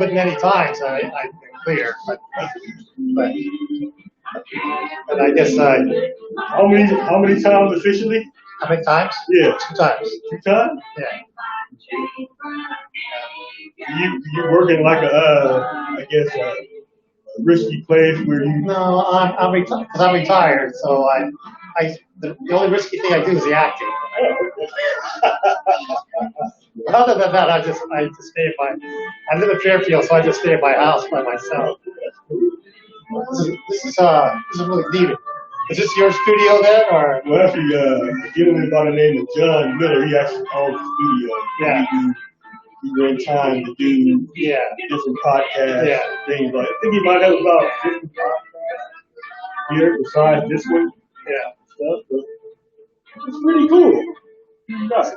But many times I've been clear, but and I guess How many times officially? how many times? Yeah. 2 times. 2 times? Yeah. You working like I guess a risky place where you. No, I'm retired because I'm retired. So the only risky thing I do is the acting. Other than that, I just stay in my. I live in Fairfield, so I just stay in my house by myself. This is really neat. Is this your studio then, or? Well, actually, a gentleman by the name of John Miller, he actually owns the studio. Yeah. He's in time to do Yeah. different podcasts, Yeah. things like. I think he might have about 50 podcasts here besides this one. Yeah. Stuff, but it's pretty cool. Nice.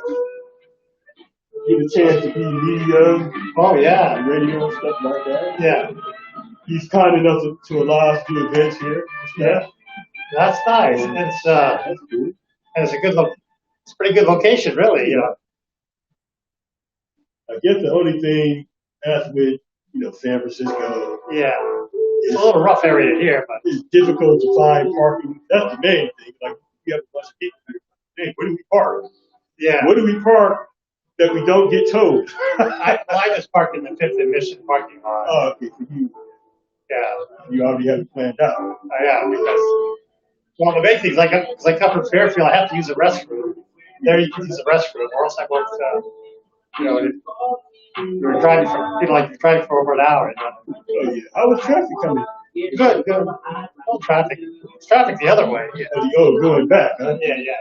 Get a chance to be media, Oh yeah. radio, and stuff like that. Yeah. He's kind enough to allow us to do events here. Yeah. That's nice. That's good. And it's a it's a pretty good location, really. You know. I guess the only thing as with San Francisco, Yeah. It's a little rough area here, but it's difficult to find parking. That's the main thing. Like we have a bunch of people here. Hey, where do we park? yeah. Where do we park that we don't get towed? I just park in the Fifth and Mission parking lot. Oh, okay, for you. Yeah. You already have it planned out. Yeah, because well, the main thing is because I come from Fairfield, I have to use a restroom. There you can use a restroom, or else I won't. You're driving for you're driving for over an hour. Oh yeah. How was traffic coming? Good. No traffic. It's traffic the other way. Yeah. Oh, going back, huh? Yeah.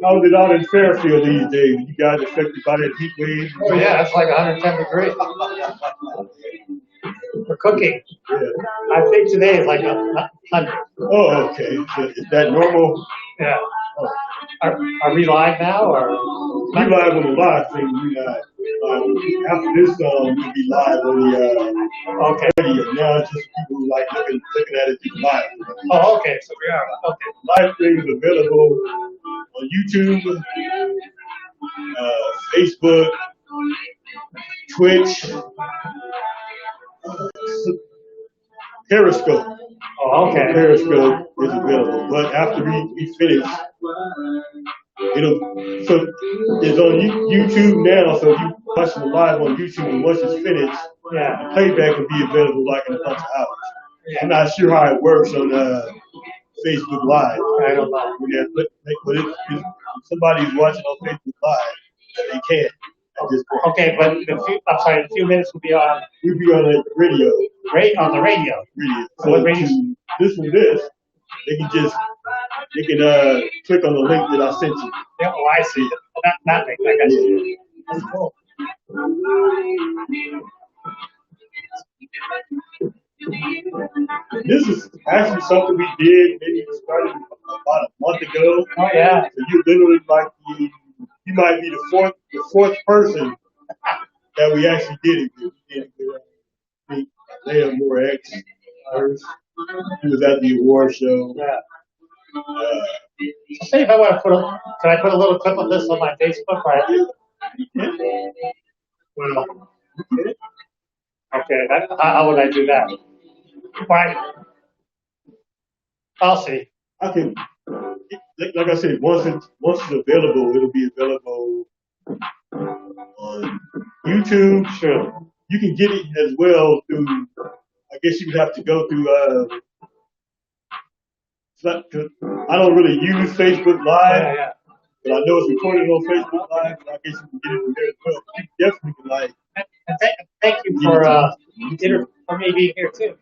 How's it out in Fairfield these days? You guys affected by that heat wave? Oh yeah, it's like 110 degrees. For cooking. Yeah. I think today is like 100. Oh, okay. So is that normal? Yeah. Oh. Are we live now, or? We live on the live thing. We live. After this song, we'll be live on the radio. Now it's just people like looking at it just live. Oh, okay. So we are. Okay. Live stream is available on YouTube, Facebook, Twitch, Periscope. Oh, okay. Periscope is available, but after we finish, so it's on YouTube now. So if you watch it live on YouTube, and once it's finished, yeah, the playback will be available like in a bunch of hours. I'm not sure how it works on Facebook Live. I don't know. But if somebody's watching on Facebook Live, they can. Okay, but I'm sorry, in a few minutes we'll be on. We'll be on the radio. On the radio. Radio. So what radio? Listen to this. They can click on the link that I sent you. Yeah, oh, I see. That link. I got you. That's cool. This is actually something we did. Maybe we started about a month ago. Oh yeah. So you literally you might be the fourth person that we actually did it with. I think Leah Moore X first. He was at the award show. Yeah. Say if I want to can I put a little clip of this on my Facebook? Right? Well, okay. How would I do that? Right. I'll see. I can, like I said, once it's available, it'll be available on YouTube. Sure. You can get it as well through. I guess you would have to go through. I don't really use Facebook Live, Yeah. but I know it's recorded on Facebook Live. So I guess you can get it from there as well. You definitely can Thank you for me being here too.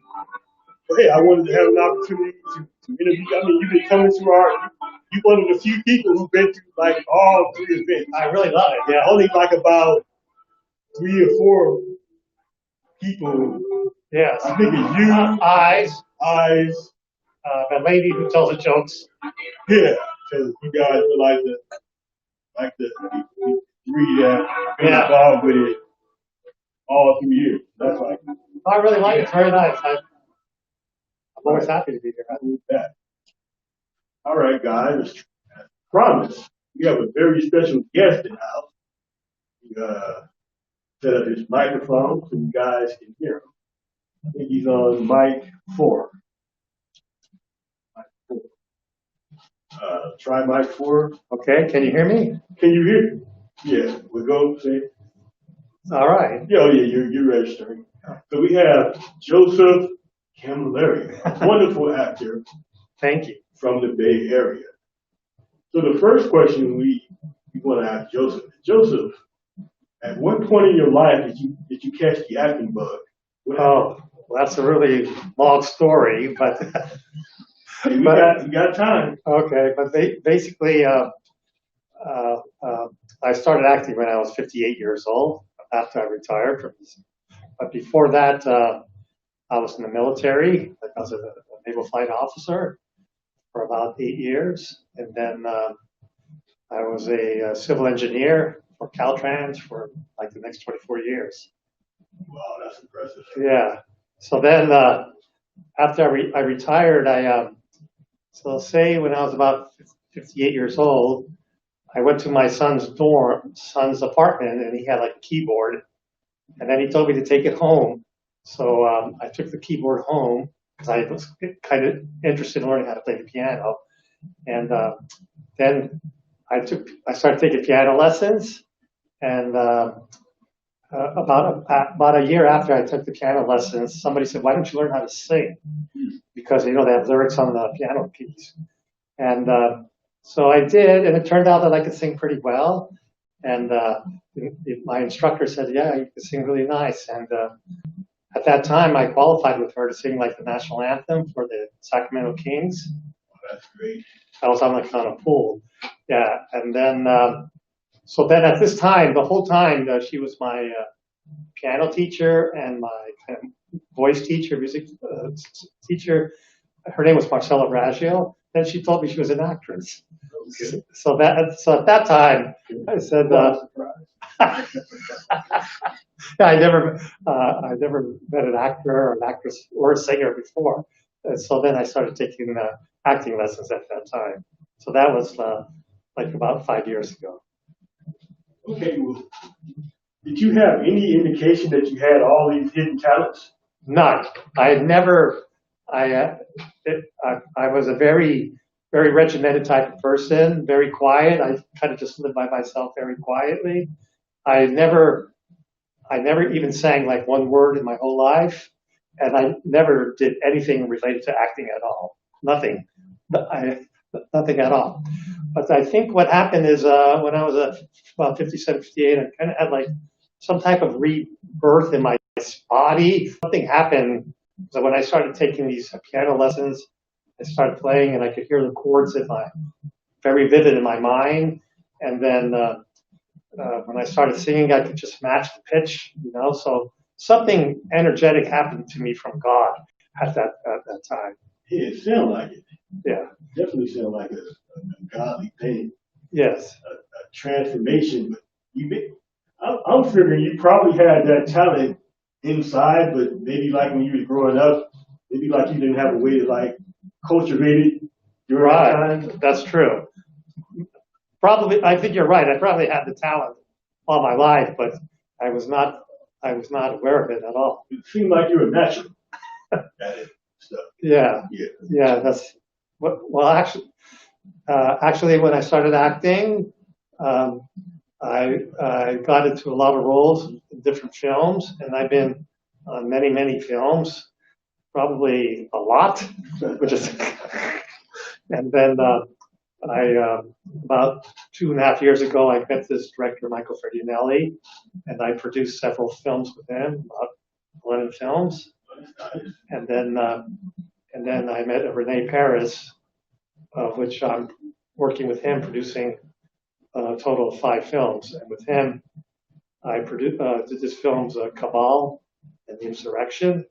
But hey, I wanted to have an opportunity to interview. I mean, you've been coming to you're one of the few people who've been to like all 3 events. I really love it. Yeah, only like about 3 or 4 people. Yes. I think it's you. Eyes. The lady who tells the jokes. Yeah, because you guys are like the 3 that been involved with it all 3 years. That's like. I really like it. It's very nice. I'm always happy to be here. I need that. All right, guys. Promise. We have a very special guest in the house. set up his microphone so you guys can hear him. I think he's on mic 4. Try mic 4. Okay, can you hear me? Can you hear me? Yeah, we'll go say. All right. Yeah, oh yeah, you're registering. So we have Joseph Camilleri, a wonderful actor. Thank you. From the Bay Area. So the first question we want to ask Joseph. Joseph, at what point in your life did you catch the acting bug? Oh, well, that's a really long story, but hey, we got time. Okay, but basically, I started acting when I was 58 years old after I retired from this. But before that, I was in the military. I was a naval flight officer for about 8 years, and then I was a civil engineer for Caltrans for like the next 24 years. Wow, that's impressive. Yeah. So then, after I retired, so say when I was about 58 years old, I went to my son's apartment, and he had like a keyboard, and then he told me to take it home. So I took the keyboard home because I was kind of interested in learning how to play the piano, and then I started taking piano lessons, and about a year after I took the piano lessons, somebody said, "Why don't you learn how to sing?" Because they have lyrics on the piano piece, and so I did, and it turned out that I could sing pretty well. And my instructor said, "Yeah, you can sing really nice." And at that time, I qualified with her to sing like the national anthem for the Sacramento Kings. Oh, that's great. I was on a pool, yeah. And then, so then at this time, the whole time, she was my piano teacher and my kind of voice teacher, music teacher. Her name was Marcella Raggio. Then she told me she was an actress. Okay. So at that time, I said, I never met an actor or an actress or a singer before. And so then I started taking acting lessons at that time. So that was like about 5 years ago. Okay, well, did you have any indication that you had all these hidden talents? None. I had never. I was a very, very regimented type of person, very quiet. I kind of just lived by myself very quietly. I never even sang like one word in my whole life, and I never did anything related to acting at all. Nothing. Nothing at all. But I think what happened is when I was about 57, 58, I kind of had like some type of rebirth in my body. Something happened. So when I started taking these piano lessons, I started playing, and I could hear the chords very vivid in my mind. And then when I started singing, I could just match the pitch, So something energetic happened to me from God at that time. Yeah, it sounded like it. Yeah, definitely sounded like a godly thing. Yes, a transformation. But I'm figuring you probably had that talent inside, but maybe like when you were growing up, maybe like you didn't have a way to like cultivate it during that time. That's true. Probably, I think you're right. I probably had the talent all my life, but I was not aware of it at all. It seemed like you were natural at it. Stuff. Yeah. That's what. Well, actually, when I started acting, I got into a lot of roles in different films, and I've been on many, many films, probably a lot, which is, and then about 2.5 years ago, I met this director, Michael Ferdinelli, and I produced several films with him, about 11 films, and then I met Renee Paris, of which I'm working with him, producing a total of 5 films. And with him, I did this film's Cabal and the Insurrection.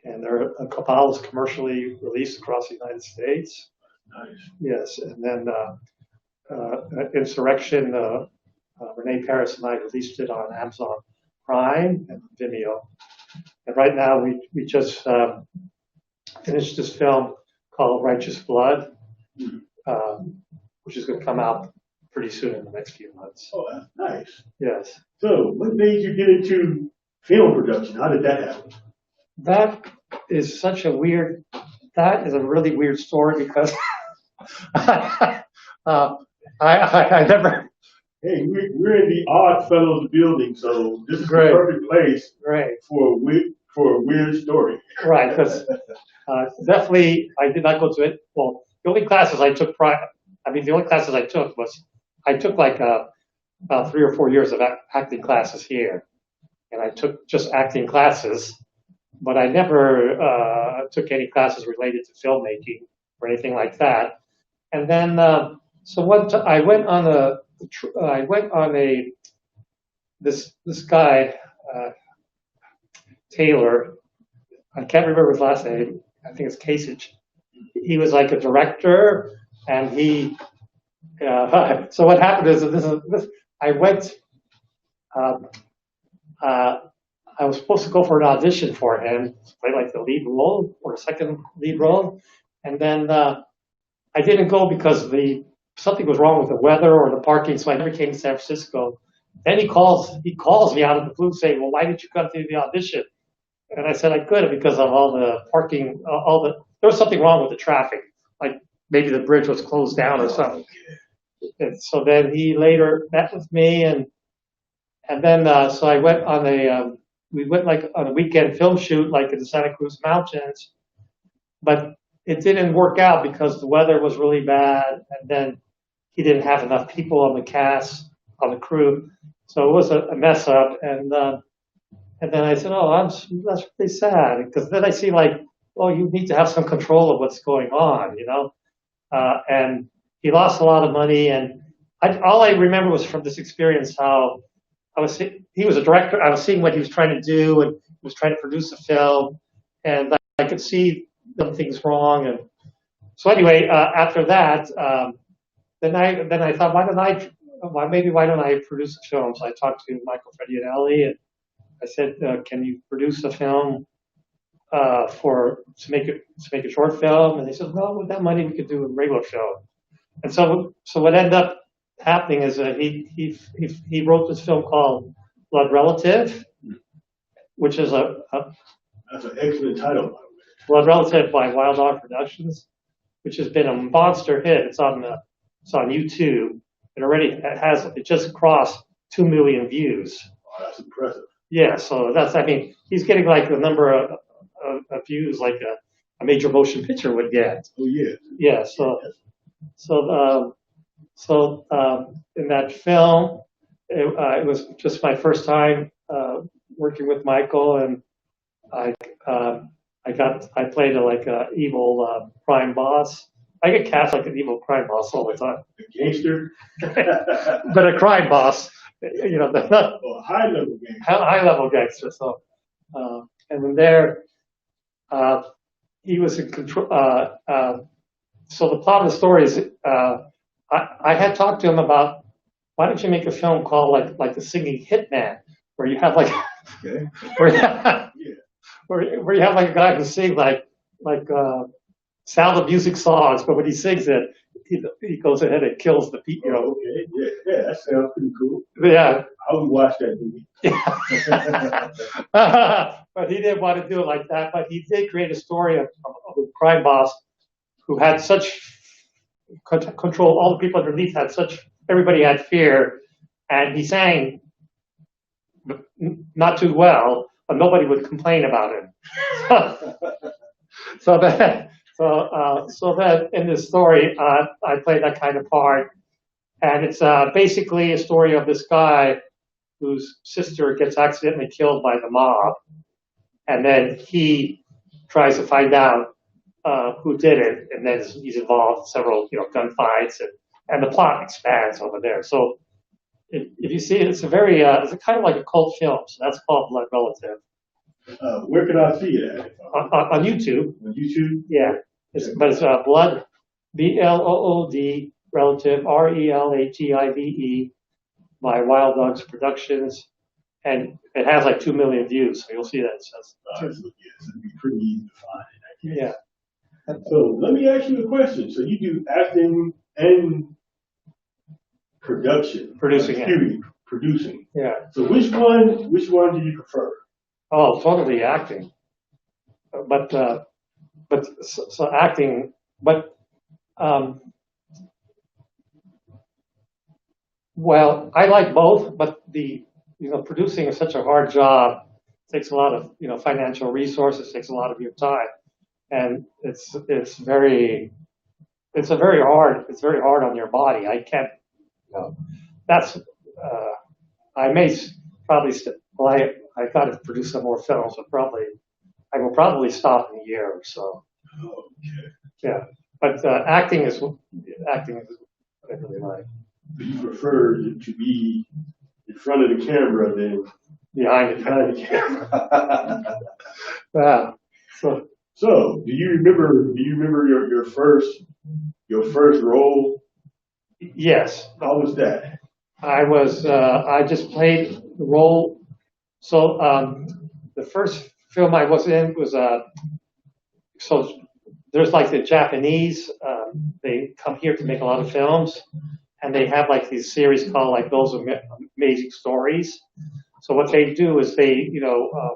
And Cabal is commercially released across the United States. Nice. Yes, and then Insurrection, Renee Paris and I released it on Amazon Prime and Vimeo. And right now we just finished this film called Righteous Blood, which is going to come out pretty soon in the next few months. Oh, that's nice. Yes. So, what made you get into film production? How did that happen? That is such a weird, that is a really weird story because I never. Hey, we're in the Odd Fellows building, so this is the Great. perfect place Right. for a weird story. Right, because definitely I did not go to it. Well, the only classes I took the only classes I took was, I took like about 3 or 4 years of acting classes here. And I took just acting classes, but I never took any classes related to filmmaking or anything like that. And then, so I went on this guy, Taylor, I can't remember his last name, I think it's Kasich. He was like a director, and so what happened is, I went, I was supposed to go for an audition for him, play like the lead role or the second lead role, and then I didn't go because something was wrong with the weather or the parking, so I never came to San Francisco. Then he calls me out of the blue saying, "Well, why didn't you come to the audition?" And I said I couldn't because of all the parking, there was something wrong with the traffic, like maybe the bridge was closed down or something. And so then he later met with me, and then so I went on we went like on a weekend film shoot, like in the Santa Cruz Mountains, but it didn't work out because the weather was really bad, and then he didn't have enough people on the cast, on the crew, so it was a mess up. And then I said, "Oh, that's really sad," because then I see like, "Oh, you need to have some control of what's going on," you know. And he lost a lot of money, and all I remember was from this experience how he was a director. I was seeing what he was trying to do, and he was trying to produce a film, and I could see things wrong. And so anyway, after that, then I thought, why don't I produce a film? So I talked to Michael Fredianelli, and I said, can you produce a film to make a short film? And he said, well, with that money we could do a regular film. And so what ended up happening is that he wrote this film called Blood Relative, which is that's an excellent title. Blood Relative by Wild Dog Productions, which has been a monster hit. It's on YouTube. It just crossed 2 million views. Oh, that's impressive. Yeah, so he's getting like the number of views like a major motion picture would get. Oh yeah. Yeah, so in that film, it was just my first time working with Michael, and I played a evil crime boss. I get cast like an evil crime boss all the time. A gangster, but a crime boss, you know, a high level gangster. High level gangster. So, and then there, he was in control. So the plot of the story is, I had talked to him about, why don't you make a film called like the Singing Hitman, where you have like, okay. where you have like a guy who sings like Sound of Music songs, but when he sings it, he goes ahead and kills the people. You know. Okay, yeah, that sounds pretty cool. Yeah, I would watch that movie. But he didn't want to do it like that. But he did create a story of a crime boss who had such control. All the people underneath everybody had fear, and he sang not too well, but nobody would complain about him. So that in this story, I played that kind of part, and it's basically a story of this guy whose sister gets accidentally killed by the mob, and then he tries to find out who did it, and then he's involved in several gunfights, and the plot expands over there. So if you see it, it's it's kind of like a cult film. So that's called Blood Relative. Where can I see it at? On YouTube. On YouTube? Yeah. It's Blood, BLOOD, Relative, RELATIVE, by Wild Dogs Productions. And it has like 2 million views, so you'll see that. It'd be pretty easy to find. Yeah. So let me ask you a question. So you do acting and Producing it. Producing. Yeah. So which one do you prefer? Oh, totally acting. But so acting, but um, well, I like both, but producing is such a hard job. It takes a lot of financial resources, takes a lot of your time, and it's very hard on your body. I can't. That's I may probably well, I got to produce some more films, but I will probably stop in a year or so. Okay. Yeah, but acting is what I really like. You prefer to be in front of the camera than Behind the camera. Yeah. So, do you remember your first role? Yes. How was that? I just played the role. So the first film I was in was so there's like the Japanese. They come here to make a lot of films, and they have like these series called like Those Amazing Stories. So what they do is they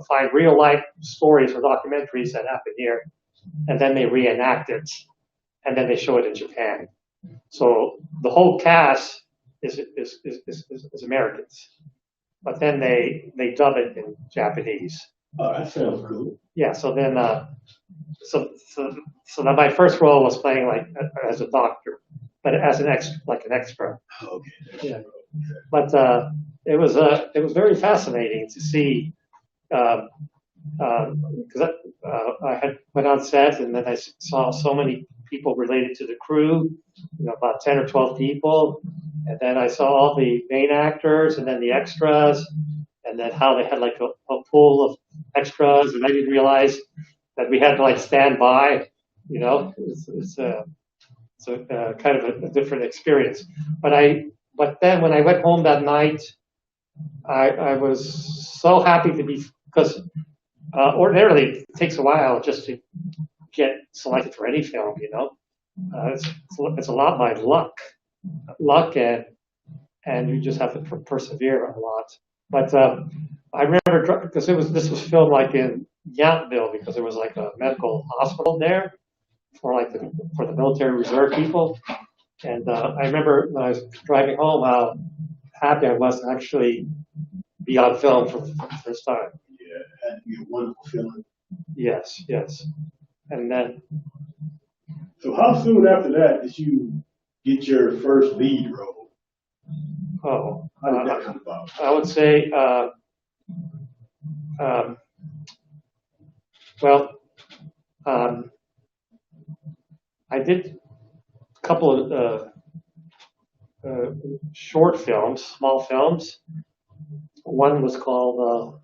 find real life stories or documentaries that happen here, and then they reenact it, and then they show it in Japan. So the whole cast is Americans, but then they dub it in Japanese. Oh, that sounds cool. Yeah. So then, so then my first role was playing like as a doctor, but as an extra. Okay. Yeah. But it was very fascinating to see because I had went on set and then I saw so many people related to the crew, about 10 or 12 people, and then I saw all the main actors and then the extras, and then how they had like a pool of extras, and I didn't realize that we had to like stand by, it's kind of a different experience. But then when I went home that night, I was so happy to be, because ordinarily it takes a while just to get selected for any film, it's a lot by luck, and you just have to persevere a lot. But I remember because this was filmed like in Yountville, because there was like a medical hospital there for the military reserve people. And I remember when I was driving home how happy I was to actually be on film for the first time. Yeah, it had to be a wonderful feeling. Yes. And then. So how soon after that did you get your first lead role? Oh, how did that come about? I would say, I did a couple of short films, small films. One was called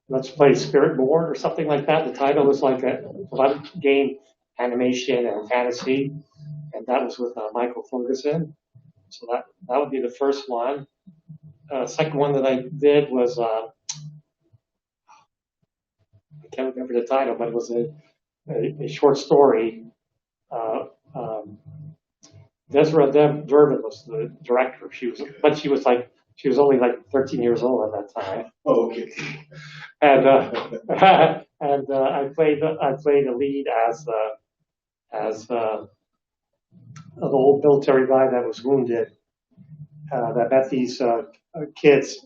Let's Play Spirit Born or something like that. The title was like a lot of game animation and fantasy, and that was with Michael Ferguson. So that would be the first one. Second one that I did was I can't remember the title, but it was a short story. Desra Durbin was the director. She was only like 13 years old at that time. Oh, okay. And I played the lead as an old military guy that was wounded. That met these kids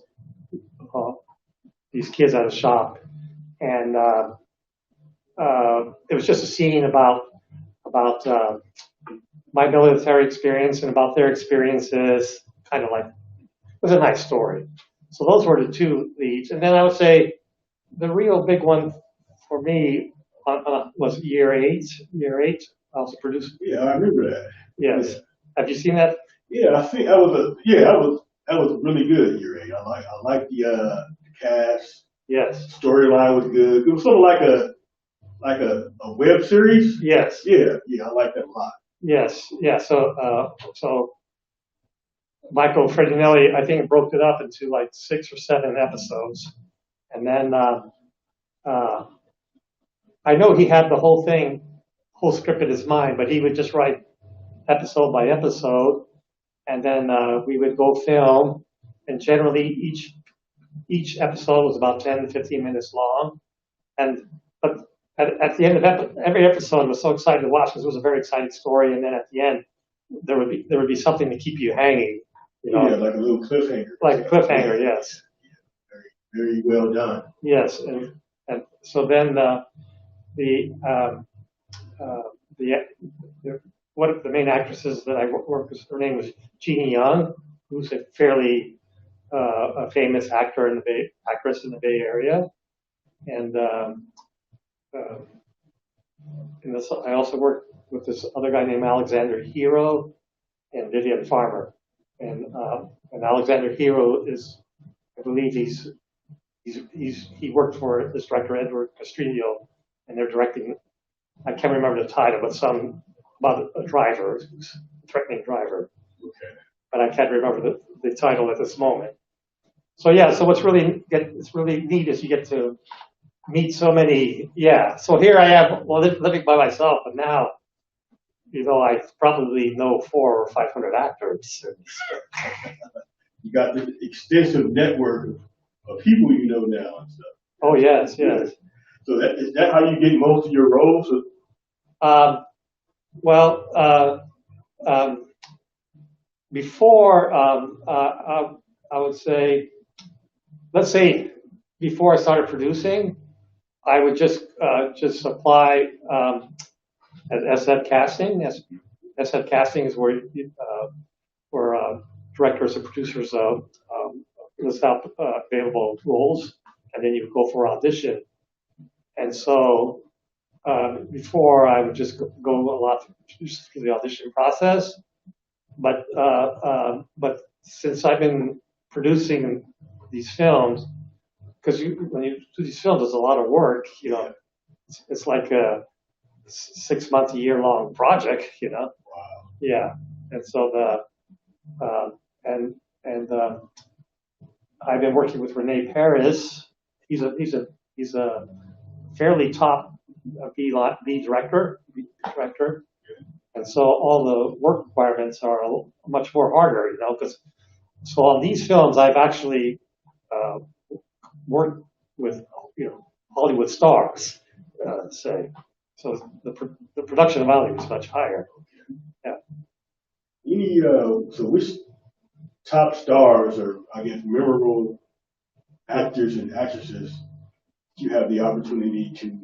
at a shop, and it was just a scene about my military experience and about their experiences. Kind of like, it was a nice story. So those were the two leads, and then I would say the real big one for me was Year 8. I was a producer. Yeah, I remember that. Yes. Yeah. Have you seen that? Yeah, I think that was really good. Year 8. I like the cast. Yes. Storyline was good. It was sort of like a web series. Yes. Yeah, I like that a lot. Yes. Yeah. So Michael Fredinelli, I think, broke it up into like 6 or 7 episodes, and then I know he had the whole script in his mind, but he would just write episode by episode, and then we would go film, and generally each episode was about 10 to 15 minutes long, and but at the end of every episode, I was so excited to watch because it was a very exciting story, and then at the end there would be something to keep you hanging, you know. Yeah, like a little cliffhanger. Like a cliffhanger, yes. Very well done. Yes, and so then the one of the main actresses that I worked with, her name was Jeannie Young, who's a fairly a famous actress in the Bay Area, and I also worked with this other guy named Alexander Hero and Vivian Farmer, and Alexander Hero is, I believe he worked for this director Edward Castrillo, and they're directing. I can't remember the title, but about a driver, a threatening driver. Okay. But I can't remember the title at this moment. So yeah, so it's really neat is you get to meet so many. Yeah. So here I am, living by myself, and now, you know, I probably know 400 or 500 actors. You got this extensive network of people you know now and stuff. Oh yes, yes. So is that how you get most of your roles? Before I would say, let's say before I started producing, I would just apply at SF Casting. SF Casting is where directors and producers list out available roles, and then you go for audition. And so before I would just go a lot through the audition process, but since I've been producing these films, because when you do these films, there's a lot of work. You know, it's like a 6 month, a year long project. You know. Wow. Yeah, and so I've been working with Rene Paris. He's a fairly top B director, and so all the work requirements are much more harder, you know. Because so on these films, I've actually worked with, you know, Hollywood stars, say. So the production value is much higher. Yeah. So which top stars or, I guess, memorable actors and actresses do you have the opportunity to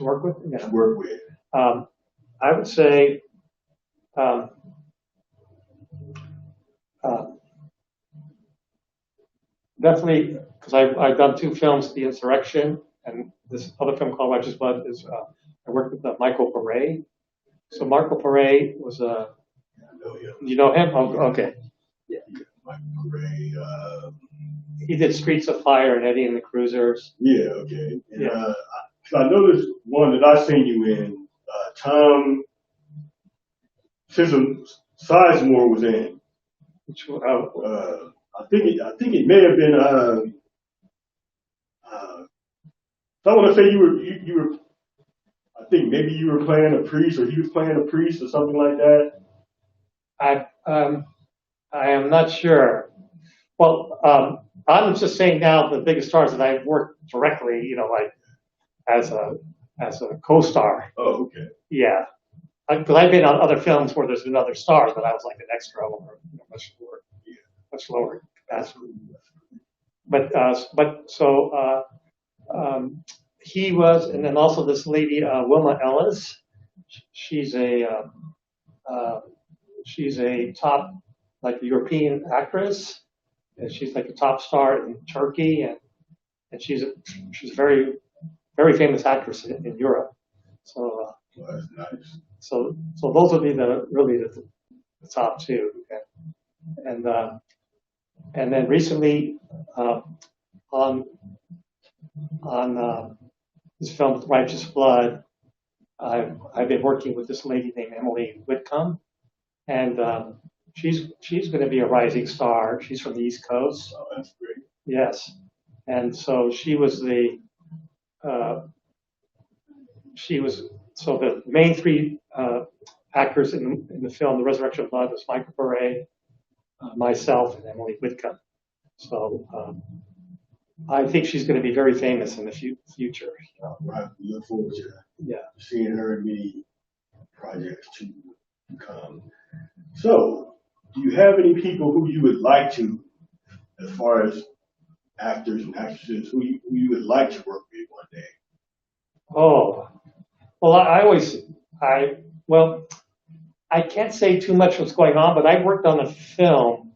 work with? Yeah. To work with? I would say definitely, because I've done 2 films, The Insurrection, and this other film called Righteous Blood is I worked with Michael Pare. So Michael Pare was a. You know him? Oh, okay. Yeah. Michael Pare. He did Streets of Fire and Eddie and the Cruisers. Yeah. Okay. And, yeah. So I noticed one that I seen you in. Tom Sizemore was in. Which one? I think it may have been. I want to say you were. I think maybe you were playing a priest, or he was playing a priest, or something like that. I am not sure. Well, I'm just saying now the biggest stars that I've worked directly, you know, like as a co-star. Oh, okay. Yeah, because I've been on other films where there's been other stars, but I was like an extra or much lower capacity. But so he was, and then also this lady Wilma Ellis. She's a top, like, European actress, and she's like a top star in Turkey, and she's a very, very famous actress in Europe. So that's nice. So those would be really the top 2, and then recently on this film Righteous Blood, I've been working with this lady named Emily Whitcomb, and she's going to be a rising star. She's from the East Coast. Oh, that's great. Yes, and so so the main 3 actors in the film The Resurrection of Love was Michael Bure, myself, and Emily Whitcomb. So I think she's going to be very famous in the future. Right. We look forward to seeing her in many projects to come. So, do you have any people who you would like to, as far as actors and actresses, who you would like to work with one day? Oh, well, I can't say too much what's going on, but I worked on a film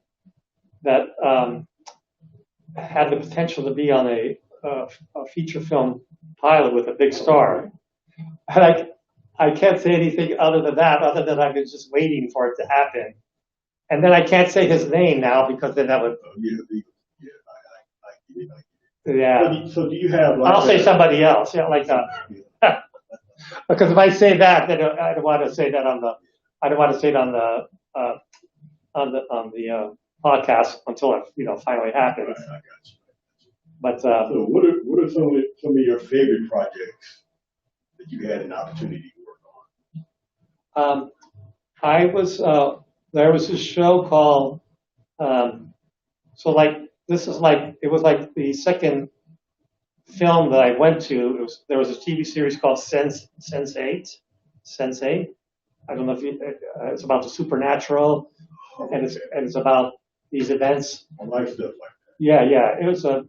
that had the potential to be on a feature film pilot with a big star. And I can't say anything other than that, other than I've been just waiting for it to happen. And then I can't say his name now because then that would. Yeah. So do you have? Like I'll say somebody else. Yeah, like because if I say that, then I don't want to say that on the. I don't want to say it on the podcast until it finally happens. Right, I got you. But so what are some of your favorite projects that you had an opportunity to work on? I was there was this show called it was like the second film that I went to. There was a TV series called Sense8. I don't know if it's about the supernatural, and it's about these events. I like stuff like that. Yeah. It was a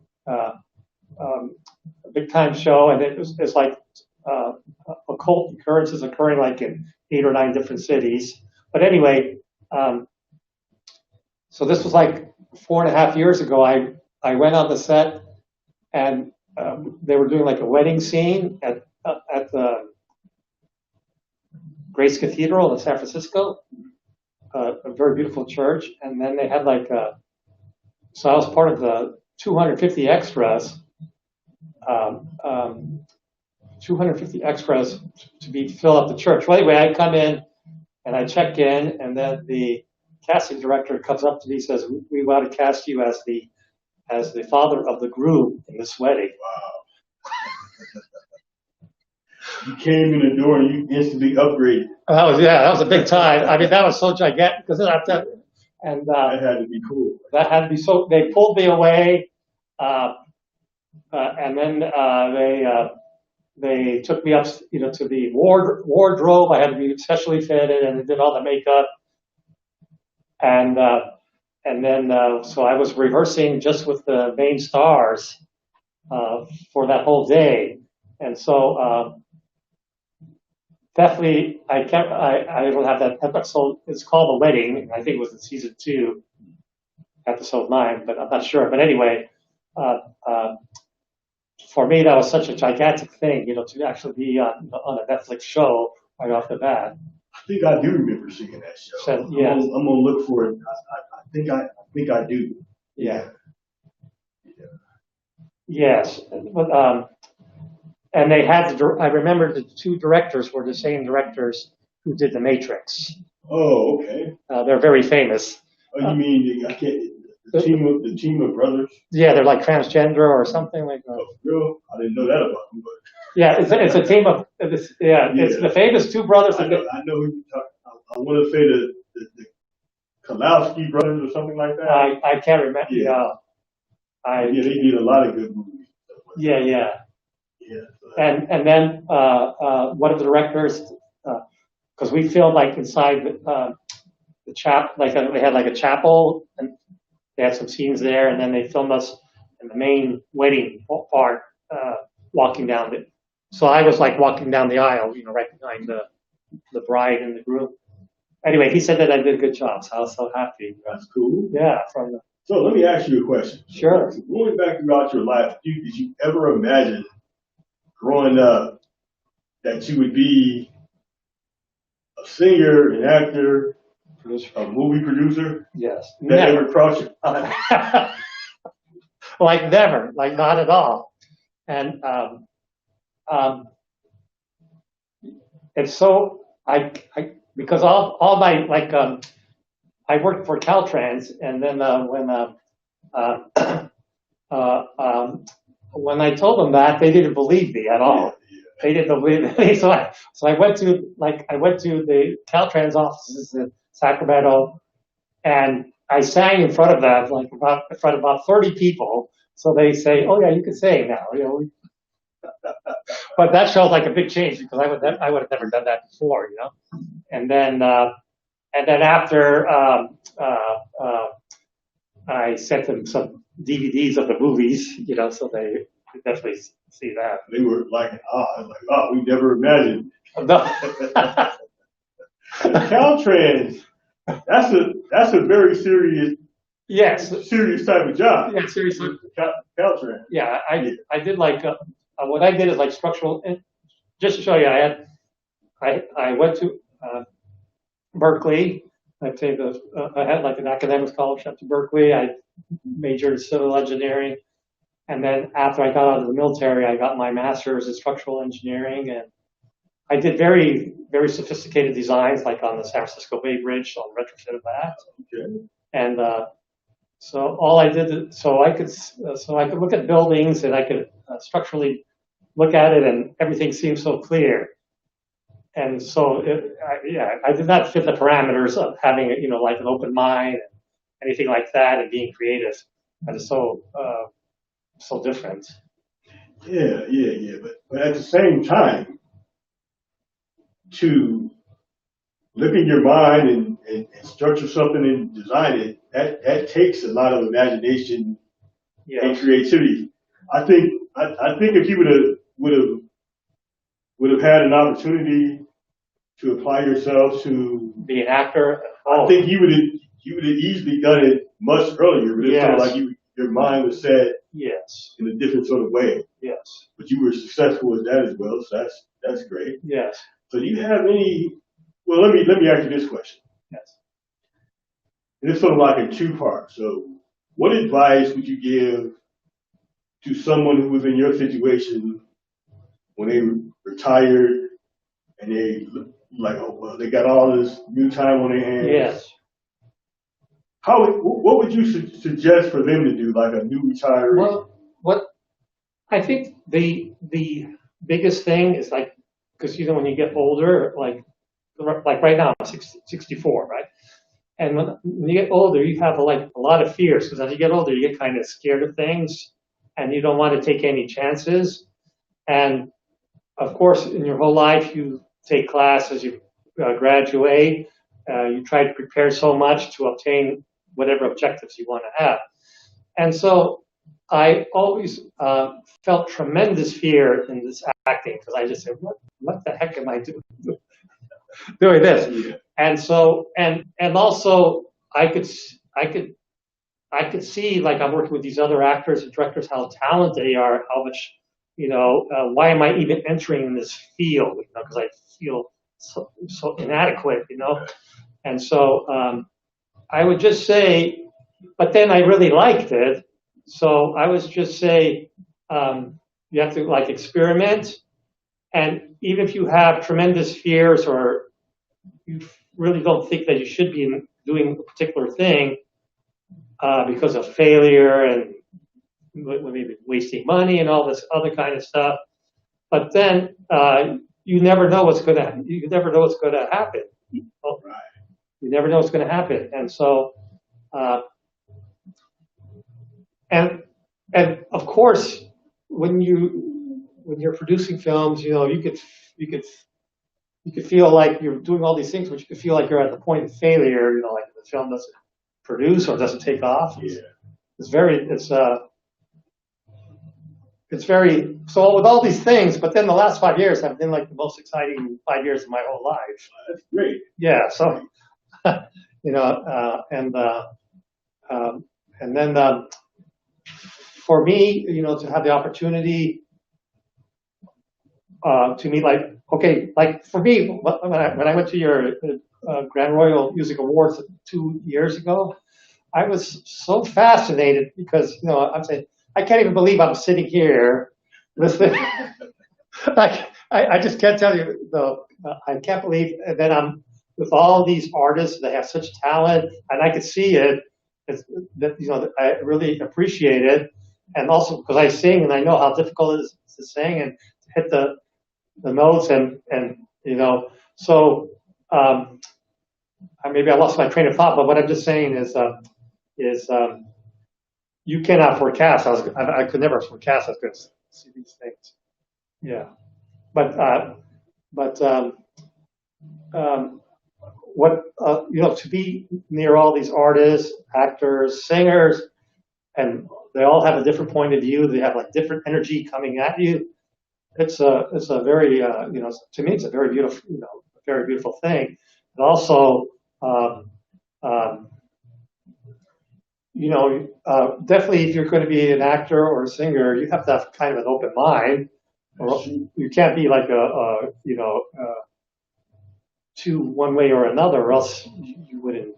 big time show, and it's like occult occurrences occurring like in 8 or 9 different cities. But anyway, so this was like 4.5 years ago. I went on the set, and they were doing like a wedding scene at the Grace Cathedral in San Francisco, a very beautiful church. And then they had so I was part of the 250 extras. 250 extras to fill up the church. Well, anyway, I come in and I check in, and then the casting director comes up to me and says, "We want to cast you as the father of the groom in this wedding." Wow. You came in the door and you instantly upgraded. That was a big time. I mean, that was so gigantic because that had to be cool. That had to be so. They pulled me away, and then they took me up, to the wardrobe. I had to be specially fitted, and they did all the makeup, and then so I was rehearsing just with the main stars for that whole day, and so. Definitely, I don't have that episode. It's called The Wedding. I think it was in season 2, episode 9, but I'm not sure. But anyway, for me, that was such a gigantic thing, to actually be on a Netflix show right off the bat. I think I do remember seeing that show. So, yeah. I'm gonna look for it. I think I do. Yeah. Yes, but and they had I remember the 2 directors were the same directors who did The Matrix. Oh, okay. They're very famous. Oh, you mean the team of brothers? Yeah, they're like transgender or something like that. Oh, real? I didn't know that about them, but. Yeah, it's a team of it's the famous 2 brothers. I know who you talk. I want to say the Kalowski brothers or something like that. I can't remember. Yeah. They did a lot of good movies. Yeah. Yeah. And then one of the directors, because we filmed like inside the chapel, like they had like a chapel, and they had some scenes there, and then they filmed us in the main wedding part, walking down it. So I was like walking down the aisle, right behind the bride and the groom. Anyway, he said that I did a good job, so I was so happy. That's cool. Yeah. So let me ask you a question. Sure. So going back throughout your life, did you ever imagine growing up that you would be a singer, an actor, a movie producer? Yes. That ever crossed you? Like never, like not at all. And it's so because all my I worked for Caltrans, and then when I told them that, they didn't believe me at all. they didn't believe me. So I went to the Caltrans offices in Sacramento, and I sang in front of them, in front of about 30 people. So they say, "Oh yeah, you can sing now." But that shows like a big change because I would have never done that before. And then after I sent them some DVDs of the movies, so they could definitely see that. They were like, we never imagined. No. Caltrans, that's a very serious type of job. Yeah, seriously. Caltrans. Yeah, I did what I did is like structural. Just to show you, I went to Berkeley. I had like an academic scholarship to Berkeley. I majored in civil engineering, and then after I got out of the military, I got my master's in structural engineering, and I did very, very sophisticated designs, like on the San Francisco Bay Bridge, so I retrofitted that. Okay. And so all I did, so I could look at buildings and I could structurally look at it, and everything seemed so clear. And so, I did not fit the parameters of having, like an open mind, and anything like that, and being creative. That is so different. Yeah. But at the same time, to look in your mind and structure something and design it, that takes a lot of imagination and creativity. I think if you would have had an opportunity to apply yourself to be an actor, I think you would have easily done it much earlier. But it's sort of like your mind was set in a different sort of way. Yes. But you were successful with that as well, so that's great. Yes. So do you have any? Well, let me ask you this question. Yes. And it's sort of like in two parts. So, what advice would you give to someone who was in your situation when they retired and they they got all this new time on their hands? Yes. What would you suggest for them to do, like a new retiree? Well, I think the biggest thing is because when you get older, like right now I'm 64, right? And when you get older, you have a lot of fears, because as you get older, you get kind of scared of things, and you don't want to take any chances. And of course, in your whole life, you take classes, you graduate, you try to prepare so much to obtain whatever objectives you want to have. And so I always felt tremendous fear in this acting, because I just said, what the heck am I doing this? Yeah. And so, and also I could see, like, I'm working with these other actors and directors, how talented they are, how much, why am I even entering this field? Because I feel so inadequate, And so I would just say, but then I really liked it. So I would just say, you have to experiment. And even if you have tremendous fears, or you really don't think that you should be doing a particular thing because of failure and maybe wasting money and all this other kind of stuff, but then you never know what's going to happen. You never know what's going to happen. And so, and of course, when you're producing films, you could feel like you're doing all these things, but you could feel like you're at the point of failure. Like the film doesn't produce or doesn't take off. It's very so with all these things. But then the last 5 years have been like the most exciting 5 years of my whole life. That's great. Yeah. So, and then for me, to have the opportunity to meet, for me, when I went to your Grand Royal Music Awards 2 years ago, I was so fascinated because, I'm saying, I can't even believe I'm sitting here listening. I just can't tell you, I can't believe that I'm with all these artists that have such talent, and I could see it, that I really appreciate it. And also because I sing and I know how difficult it is to sing and hit the the notes, and so maybe I lost my train of thought, but what I'm just saying is you cannot forecast. I could never forecast. I was going to see these things. Yeah, but what to be near all these artists, actors, singers, and they all have a different point of view. They have like different energy coming at you. It's a very to me it's a very beautiful very beautiful thing. And also um, um, definitely if you're going to be an actor or a singer, you have to have kind of an open mind, or you can't be like two one way or another, or else you wouldn't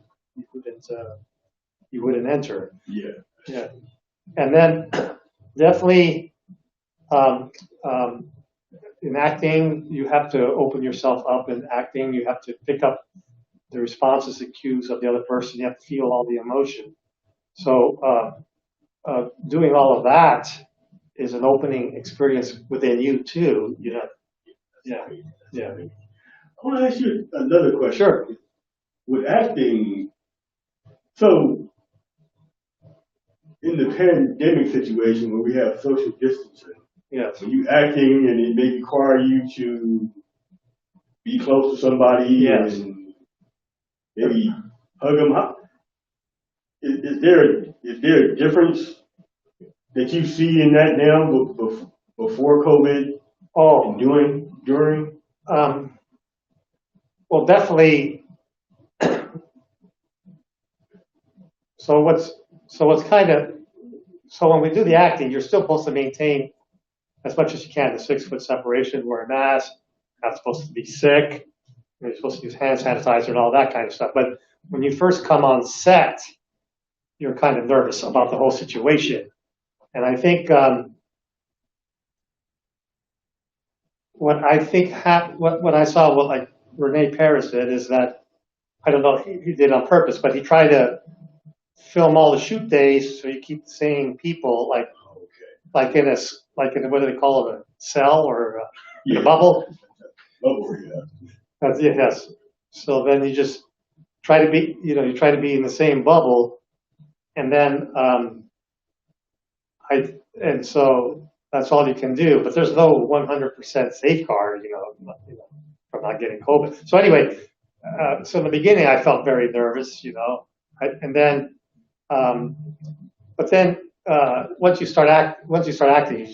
enter. Yeah. Yeah, and then definitely um, um, in acting, you have to open yourself up. In acting, you have to pick up the responses and cues of the other person. You have to feel all the emotion. So doing all of that is an opening experience within you too. Yeah, yeah. I want to ask you another question. Sure. With acting, so in the pandemic situation where we have social distancing, Yes. when you acting and it may require you to be close to somebody Yes. and maybe hug them. Is there a difference that you see in that now before COVID Oh, and during? well, definitely. So what's kind of so when we do the acting, you're still supposed to maintain as much as you can the 6 foot separation, wear a mask, not supposed to be sick, you're supposed to use hand sanitizer and all that kind of stuff. But when you first come on set, you're kind of nervous about the whole situation. And I think what I saw, what like Rene Paris did, is that I don't know if he did on purpose, but he tried to film all the shoot days so you keep the same people like in what do they call it, a cell or in a bubble. Bubble, yeah. Yes. So then you just try to be in the same bubble, and then so that's all you can do. But there's no 100% safeguard, from not getting COVID. So anyway, so in the beginning I felt very nervous, and then, but then once you start acting,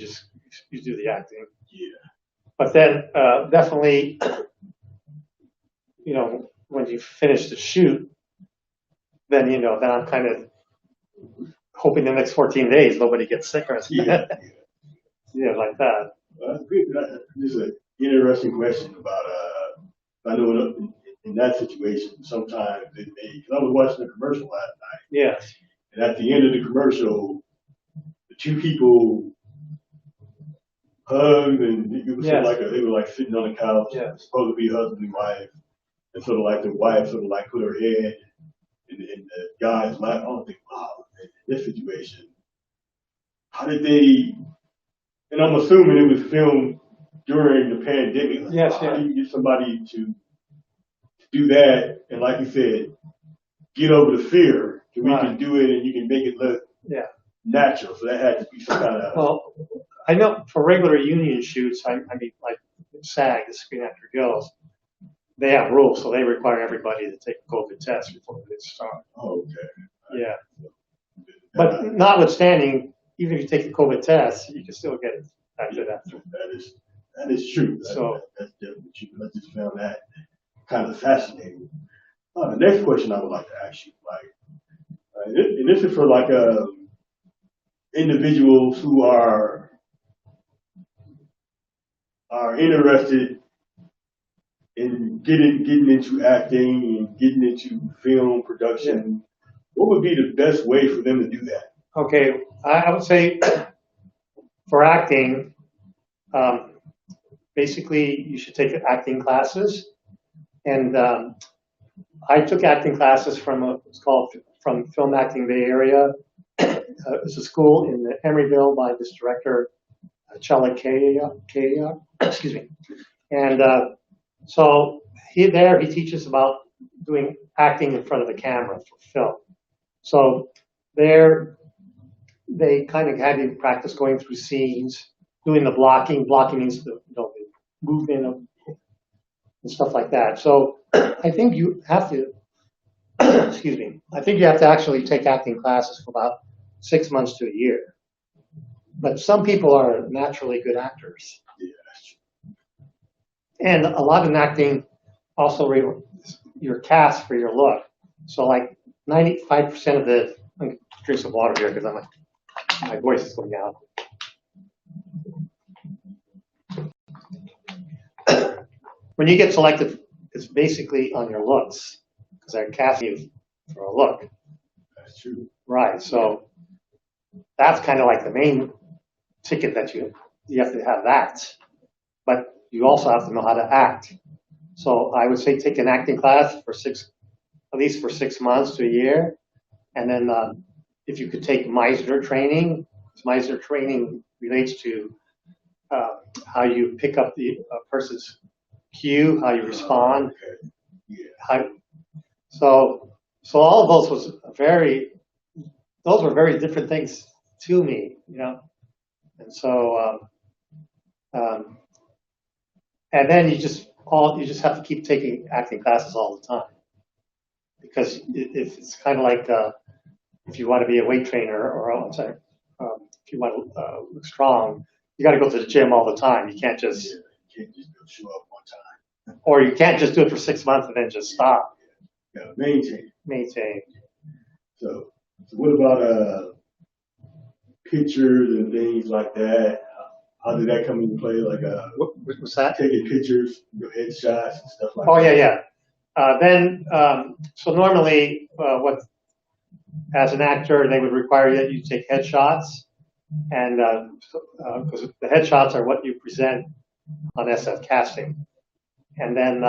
you do the acting. Yeah. But then definitely, when you finish the shoot, then then I'm kind of hoping the next 14 days nobody gets sick or something. Yeah. Like that. That's good. This is an interesting question about I know in that situation sometimes because I was watching a commercial last night. Yes. And at the end of the commercial, the two people hugged and it was sort of like they were like sitting on the couch, supposed to be husband and wife, and sort of like the wife sort of like put her head in the guy's lap. I don't think, wow, in this situation, how did they? And I'm assuming it was filmed during the pandemic. Like, Yes, how do you get somebody to do that? And like you said, get over the fear so we can do it and you can make it look natural. So that had to be some kind of. Well, I know for regular union shoots, I mean, like SAG, the Screen Actor Guilds, they have rules, so they require everybody to take a COVID test before they start. Oh, okay. Yeah. But notwithstanding, even if you take the COVID test, you can still get it after that. That is true. That's definitely true. I just found that kind of fascinating. The next question I would like to ask you, and this is for individuals who are interested in getting into acting and getting into film production. What would be the best way for them to do that? Okay, I would say for acting, basically you should take acting classes. And I took acting classes from from Film Acting Bay Area. It's a school in Emeryville by this director, Chala Kaya, excuse me. And so he teaches about doing acting in front of the camera for film. So there, they kind of have you practice going through scenes, doing the blocking. Blocking means the the movement of and stuff like that. So I think you have to, excuse me, I think you have to actually take acting classes for about 6 months to a year. But some people are naturally good actors. And a lot in acting also you're cast for your look. So like 95% of the, I'm going to drink some water here because my voice is going out. When you get selected, it's basically on your looks because they're casting you for a look. That's true. Right. So that's kind of like the main ticket that you have to have that. But you also have to know how to act. So I would say take an acting class for at least for 6 months to a year. And then if you could take Meisner training, Meisner training relates to how you pick up the person's cue, how you respond. Okay. Yeah. So all of those those were very different things to me, you know. And so, and then you just have to keep taking acting classes all the time because it's kind of like if you want to be a weight trainer or if you want to look strong, you got to go to the gym all the time. You can't just you can't just go show up one time, or you can't just do it for 6 months and then just stop. You gotta maintain. Maintain. So what about pictures and things like that? How did that come into play? Like What's that? Taking pictures, your headshots and stuff like that. Oh that. yeah. Then so normally as an actor they would require that you take headshots, and because the headshots are what you present on SF casting, and then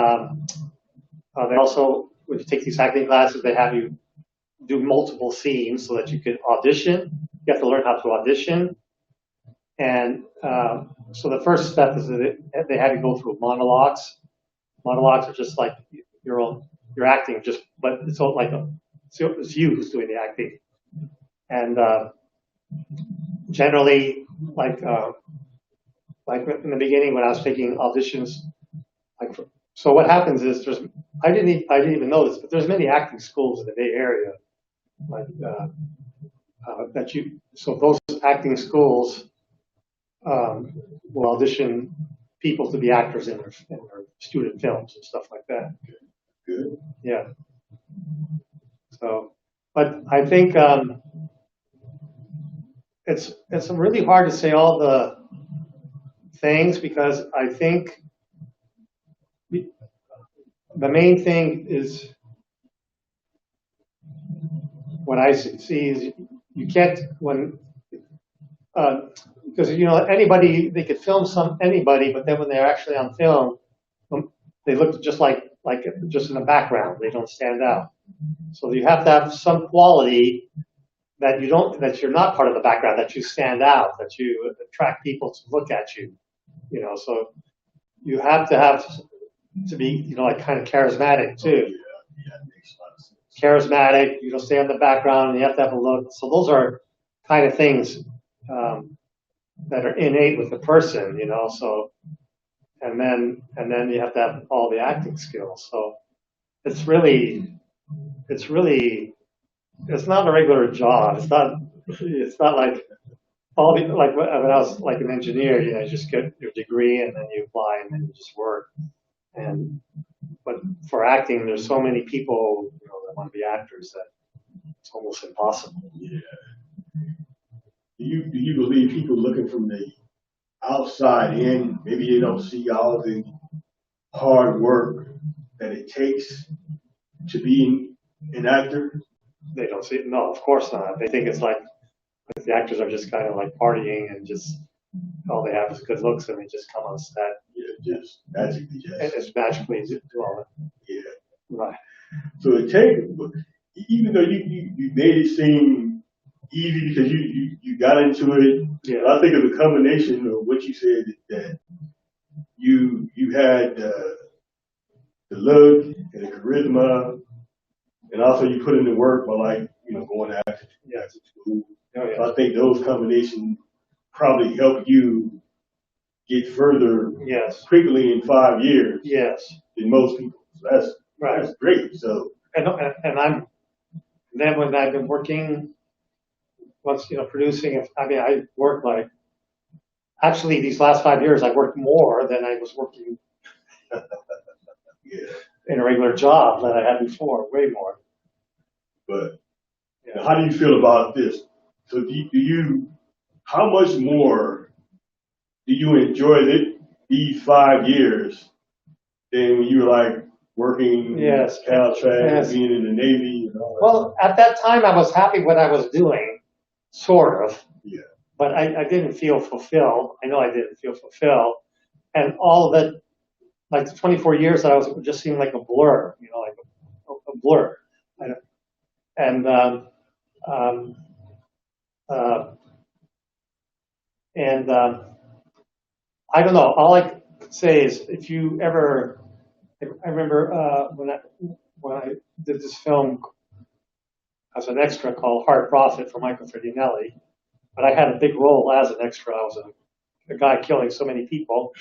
they also when you take these acting classes they have you do multiple scenes so that you can audition. You have to learn how to audition. And so the first step is that they have you go through monologues. Monologues are just like you're acting, but it's all like it's you who's doing the acting. And generally, like in the beginning when I was taking auditions, so what happens is I didn't even know this, but there's many acting schools in the Bay Area, like so those acting schools will audition people to be actors in their student films and stuff like that. Good. Yeah. So, but I think it's really hard to say all the things because I think the main thing is what I see is you can't because anybody they could film anybody, but then when they're actually on film, they look just like just in the background. They don't stand out. So you have to have some quality that you're not part of the background, that you stand out, that you attract people to look at you. So you have to be like kind of charismatic too. Yeah, it makes a lot of sense. Charismatic, stay in the background, and you have to have a look. So those are kind of things that are innate with the person, So, and then you have to have all the acting skills. So it's not a regular job. It's not like like when I was like an engineer, you just get your degree and then you apply and then you just work. But for acting, there's so many people that want to be actors that it's almost impossible. Yeah. Do you believe people looking from the outside in, maybe they don't see all the hard work that it takes to be an actor? They don't see it. No, of course not. They think it's like the actors are just kind of like partying and just all they have is good looks and they just come on set. Yeah, just magically. And it's magically do all that. Yeah. Right. So even though you made it seem easy because you got into it. Yeah. I think of the combination of what you said that you you had the look and the charisma, and also you put in the work by going after school. Oh, yeah. So I think those combinations probably help you get further quickly in 5 years than most people. So that's great. So and then when I've been working, producing. I mean, I work actually these last 5 years I worked more than I was working in a regular job that I had before, way more. But how do you feel about this? So how much more do you enjoy these 5 years than when you were working Caltrain, being in the Navy and all that? Well, at that time I was happy what I was doing, sort of. Yeah. But I didn't feel fulfilled. I know I didn't feel fulfilled. And all of it, the 24 years that I was, it just seemed like a blur, like a blur. I don't know. All I could say is if you ever, I remember when I did this film as an extra called Hard Profit for Michael Ferdinelli, but I had a big role as an extra. I was a guy killing so many people.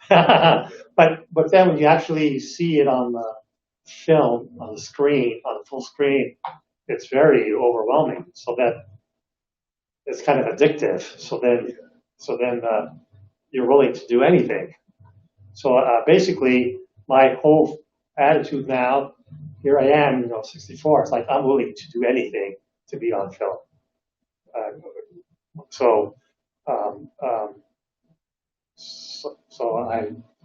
but then when you actually see it on the film, on the screen, on the full screen, it's very overwhelming. So that it's kind of addictive. So then you're willing to do anything. So basically, my whole attitude now, here I am, 64. It's like I'm willing to do anything to be on film.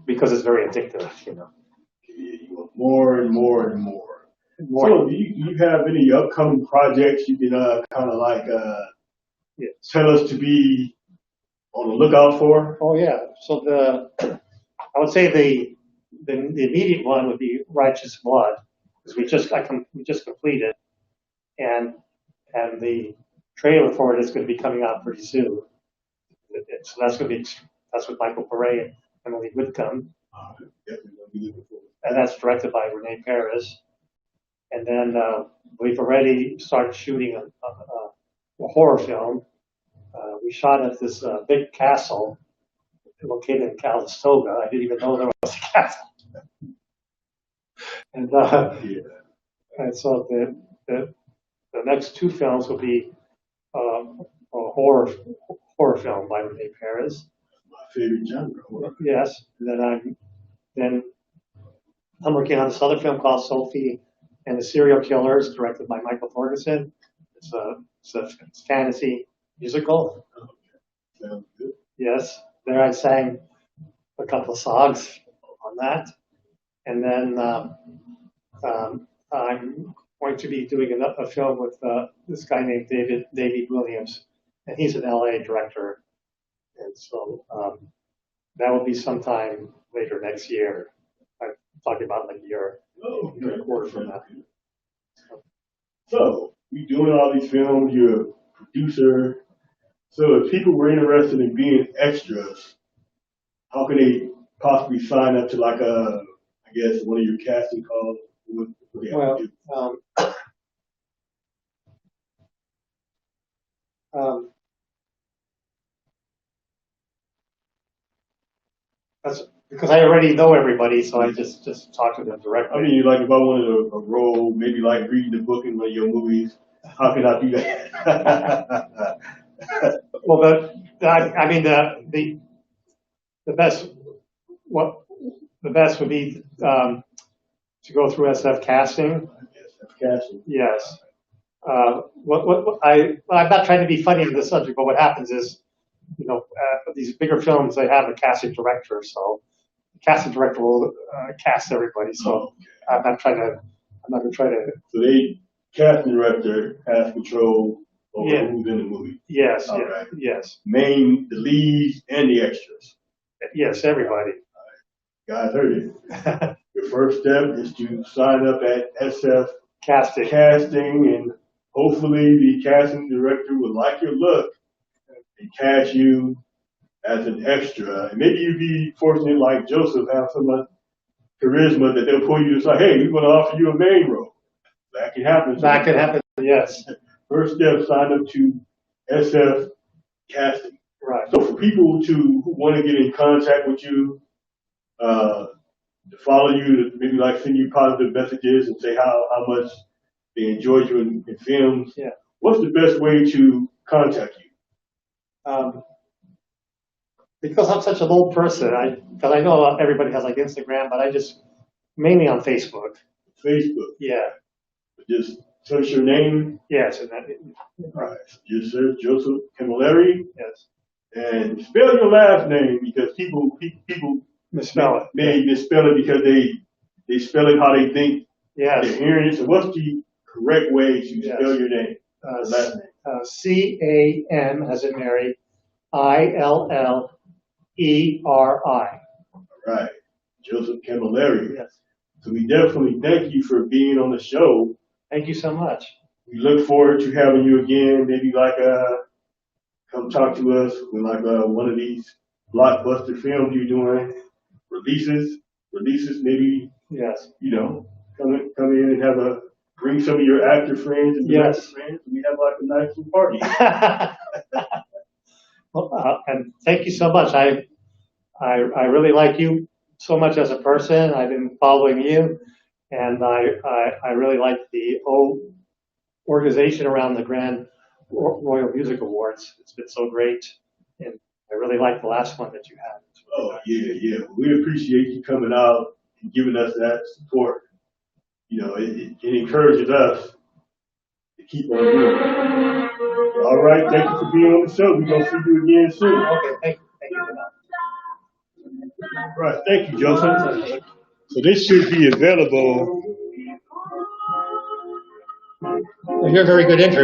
Because it's very addictive, You want more and more and more. So do you have any upcoming projects you can tell us to be on the lookout for? Oh yeah. So I would say the immediate one would be Righteous Blood, because we just completed, and the trailer for it is going to be coming out pretty soon. So that's with Michael Pare and Emily Whitcomb. And that's directed by Renee Paris. And then we've already started shooting a horror film. We shot at this big castle located in Calistoga. I didn't even know there was a castle. And so the next two films will be a horror film by Renee Paris. My favorite genre. Yes. And then I'm working on this other film called Sophie and the Serial Killers, directed by Michael Ferguson. It's a fantasy musical. Sounds good. Yes. There I sang a couple of songs on that. And then I'm going to be doing a film with this guy named David Williams, and he's an LA director. And so that will be sometime later next year. I'm talking about a year and a quarter from now. So you're doing all these films, you're a producer. So if people were interested in being extras, how can they possibly sign up to one of your casting calls? That's because I already know everybody, so I just talk to them directly. I mean, if I wanted a role, maybe reading the book in one of your movies, how can I do that? Well, the best would be to go through SF casting. SF casting. Yes. I'm not trying to be funny on this subject, but what happens is, these bigger films, they have a casting director, so the casting director will cast everybody. So I'm not going to try to. So the casting director has control over who's in the movie. Yes. Right. Yes. The leads and the extras. Yes, everybody. Guys heard it. Your first step is to sign up at SF Casting, and hopefully the casting director will like your look and cast you as an extra. And maybe you'd be fortunate, like Joseph, have so much charisma that they'll pull you to say, hey, we're going to offer you a main role. That can happen. That could happen, yes. First step, sign up to SF Casting. Right. So for people who want to get in contact with you, to follow you, to maybe like send you positive messages and say how much they enjoyed you in films, yeah. What's the best way to contact you? Because I'm such a low person, because I know everybody has like Instagram, but I just mainly on Facebook. Facebook. Yeah. Just search your name. Yes. All right. So just search Joseph Camilleri. Yes. And spell your last name because people misspell it. They misspell it because they spell it how they think. Yes. They're hearing it. So what's the correct way to spell your name? Last name. C-A-M as in Mary, I-L-L-E-R-I. All right. Joseph Camilleri. Yes. So we definitely thank you for being on the show. Thank you so much. We look forward to having you again. Maybe come talk to us when one of these blockbuster films you're doing releases. Maybe yes. Come in and bring some of your actor friends and director friends. And we have like a nice little party. Well, and thank you so much. I really like you so much as a person. I've been following you, and I really like the whole organization around the Grand Royal Music Awards. It's been so great, and I really like the last one that you had. Oh yeah. We appreciate you coming out and giving us that support. It encourages us to keep on doing it. All right, thank you for being on the show. We're gonna see you again soon. Okay, thank you for that. All right, thank you, Joseph. So this should be available. You're a very good interview.